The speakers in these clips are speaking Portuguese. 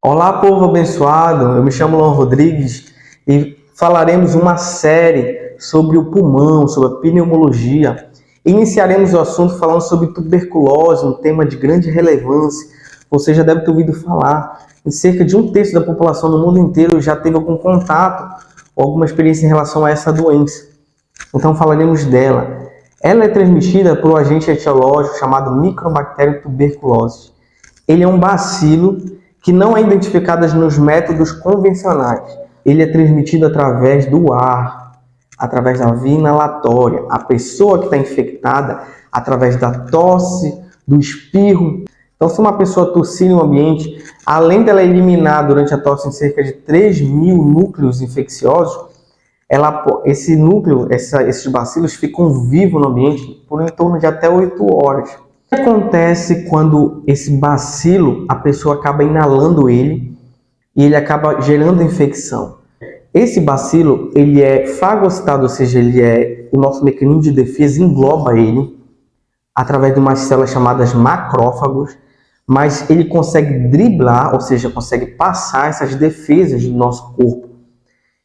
Olá, povo abençoado. Eu me chamo Luan Rodrigues e falaremos uma série sobre o pulmão, sobre a pneumologia. Iniciaremos o assunto falando sobre tuberculose, um tema de grande relevância. Você já deve ter ouvido falar. Em cerca de um terço da população no mundo inteiro já teve algum contato ou alguma experiência em relação a essa doença. Então falaremos dela. Ela é transmitida por um agente etiológico chamado Mycobacterium tuberculosis. Ele é um bacilo que não é identificado nos métodos convencionais. Ele é transmitido através do ar, através da via inalatória. A pessoa que está infectada, através da tosse, do espirro. Então, se uma pessoa tossir em um ambiente, além dela eliminar durante a tosse em cerca de 3.000 núcleos infecciosos, esses bacilos ficam vivos no ambiente por em torno de até 8 horas. O que acontece quando esse bacilo, a pessoa acaba inalando ele e ele acaba gerando infecção? Esse bacilo, ele é fagocitado, ou seja, o nosso mecanismo de defesa engloba ele através de umas células chamadas macrófagos, mas ele consegue driblar, ou seja, consegue passar essas defesas do nosso corpo.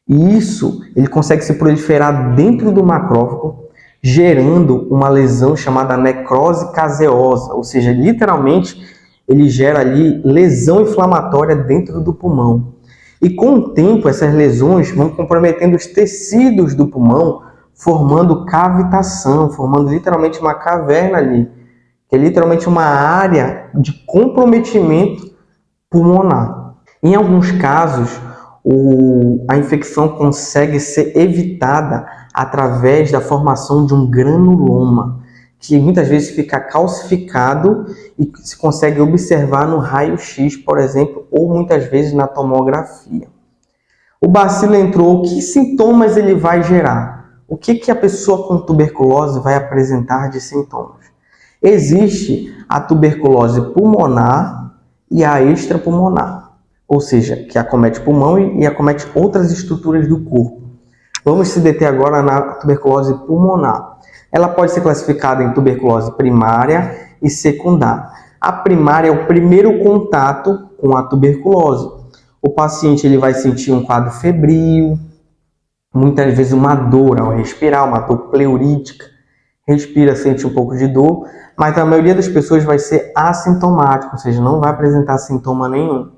E isso, ele consegue se proliferar dentro do macrófago, gerando uma lesão chamada necrose caseosa, ou seja, literalmente ele gera ali lesão inflamatória dentro do pulmão. E com o tempo, essas lesões vão comprometendo os tecidos do pulmão, formando cavitação, formando literalmente uma caverna ali, que é literalmente uma área de comprometimento pulmonar. Em alguns casos, a infecção consegue ser evitada através da formação de um granuloma, que muitas vezes fica calcificado e se consegue observar no raio-x, por exemplo, ou muitas vezes na tomografia. O bacilo entrou, que sintomas ele vai gerar? O que a pessoa com tuberculose vai apresentar de sintomas? Existe a tuberculose pulmonar e a extrapulmonar, ou seja, que acomete o pulmão e acomete outras estruturas do corpo. Vamos se deter agora na tuberculose pulmonar. Ela pode ser classificada em tuberculose primária e secundária. A primária é o primeiro contato com a tuberculose. O paciente ele vai sentir um quadro febril, muitas vezes uma dor ao respirar, uma dor pleurítica. Respira, sente um pouco de dor, mas a maioria das pessoas vai ser assintomático, ou seja, não vai apresentar sintoma nenhum.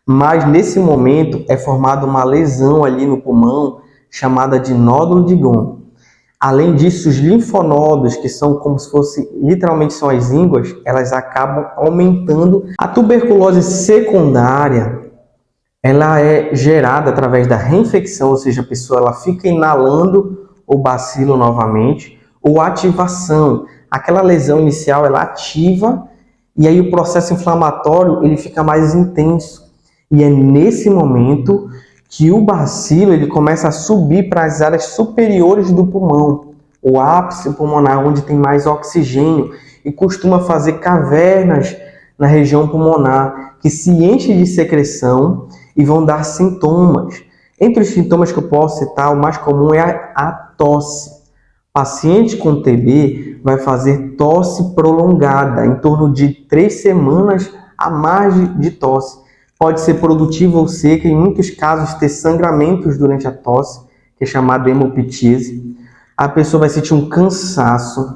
Mas nesse momento é formada uma lesão ali no pulmão chamada de nódulo de Gom. Além disso, os linfonodos, que são como se fosse, literalmente são as ínguas, elas acabam aumentando. A tuberculose secundária, ela é gerada através da reinfecção, ou seja, a pessoa ela fica inalando o bacilo novamente, ou ativação. Aquela lesão inicial, ela ativa, e aí o processo inflamatório ele fica mais intenso. E é nesse momento que o bacilo ele começa a subir para as áreas superiores do pulmão, o ápice pulmonar, onde tem mais oxigênio, e costuma fazer cavernas na região pulmonar, que se enche de secreção e vão dar sintomas. Entre os sintomas que eu posso citar, o mais comum é a tosse. Paciente com TB vai fazer tosse prolongada, em torno de 3 semanas a mais de tosse. Pode ser produtiva ou seca, em muitos casos ter sangramentos durante a tosse, que é chamado hemoptise. A pessoa vai sentir um cansaço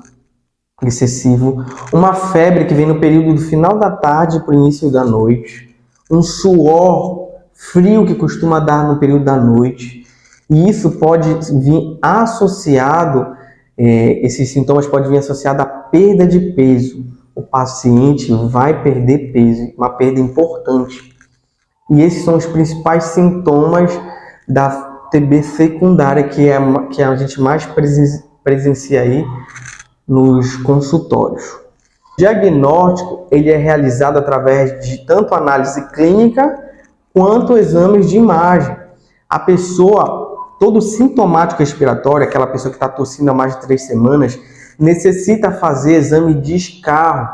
excessivo, uma febre que vem no período do final da tarde para o início da noite, um suor frio que costuma dar no período da noite, e isso pode vir associado, esses sintomas podem vir associados à perda de peso. O paciente vai perder peso, uma perda importante. E esses são os principais sintomas da TB secundária, que a gente mais presencia aí nos consultórios. O diagnóstico ele é realizado através de tanto análise clínica quanto exames de imagem. A pessoa, todo sintomático respiratório, aquela pessoa que está tossindo há mais de 3 semanas, necessita fazer exame de escarro,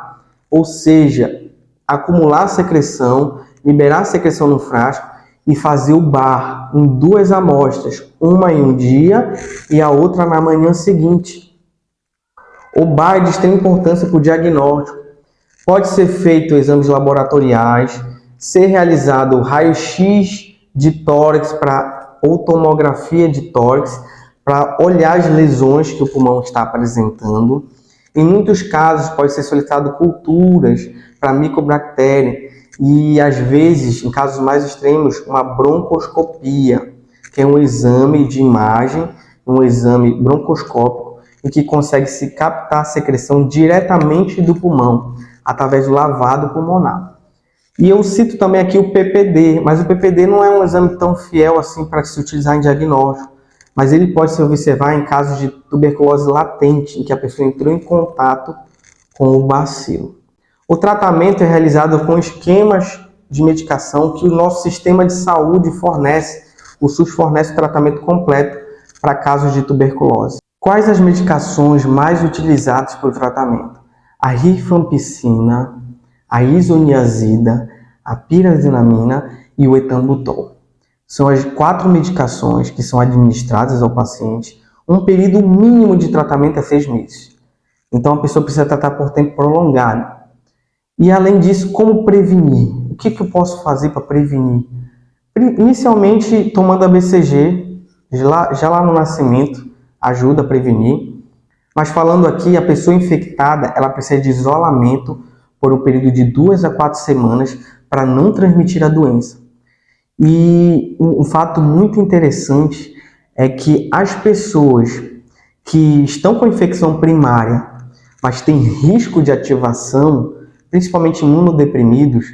ou seja, acumular secreção, liberar a secreção no frasco e fazer o bar em 2 amostras, uma em um dia e a outra na manhã seguinte. O bar é de extrema importância para o diagnóstico. Pode ser feito exames laboratoriais, ser realizado raio-x de tórax ou tomografia de tórax para olhar as lesões que o pulmão está apresentando. Em muitos casos, pode ser solicitado culturas para micobactéria e, às vezes, em casos mais extremos, uma broncoscopia, que é um exame de imagem, um exame broncoscópico, e que consegue se captar a secreção diretamente do pulmão, através do lavado pulmonar. E eu cito também aqui o PPD, mas o PPD não é um exame tão fiel assim para se utilizar em diagnóstico, mas ele pode se observar em casos de tuberculose latente, em que a pessoa entrou em contato com o bacilo. O tratamento é realizado com esquemas de medicação que o nosso sistema de saúde fornece. O SUS fornece o tratamento completo para casos de tuberculose. Quais as medicações mais utilizadas para o tratamento? A rifampicina, a isoniazida, a pirazinamina e o etambutol. São as 4 medicações que são administradas ao paciente. Um período mínimo de tratamento é 6 meses. Então a pessoa precisa tratar por tempo prolongado. E além disso, como prevenir? O que eu posso fazer para prevenir? Inicialmente, tomando a BCG, já lá no nascimento, ajuda a prevenir. Mas falando aqui, a pessoa infectada, ela precisa de isolamento por um período de 2 a 4 semanas para não transmitir a doença. E um fato muito interessante é que as pessoas que estão com infecção primária, mas têm risco de ativação, principalmente imunodeprimidos,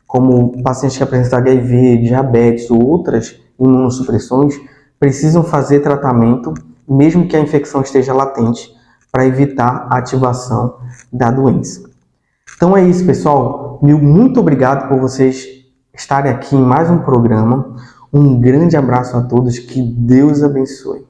como pacientes que apresentam HIV, diabetes ou outras imunossupressões, precisam fazer tratamento, mesmo que a infecção esteja latente, para evitar a ativação da doença. Então é isso, pessoal. Muito obrigado por vocês estarem aqui em mais um programa. Um grande abraço a todos. Que Deus abençoe.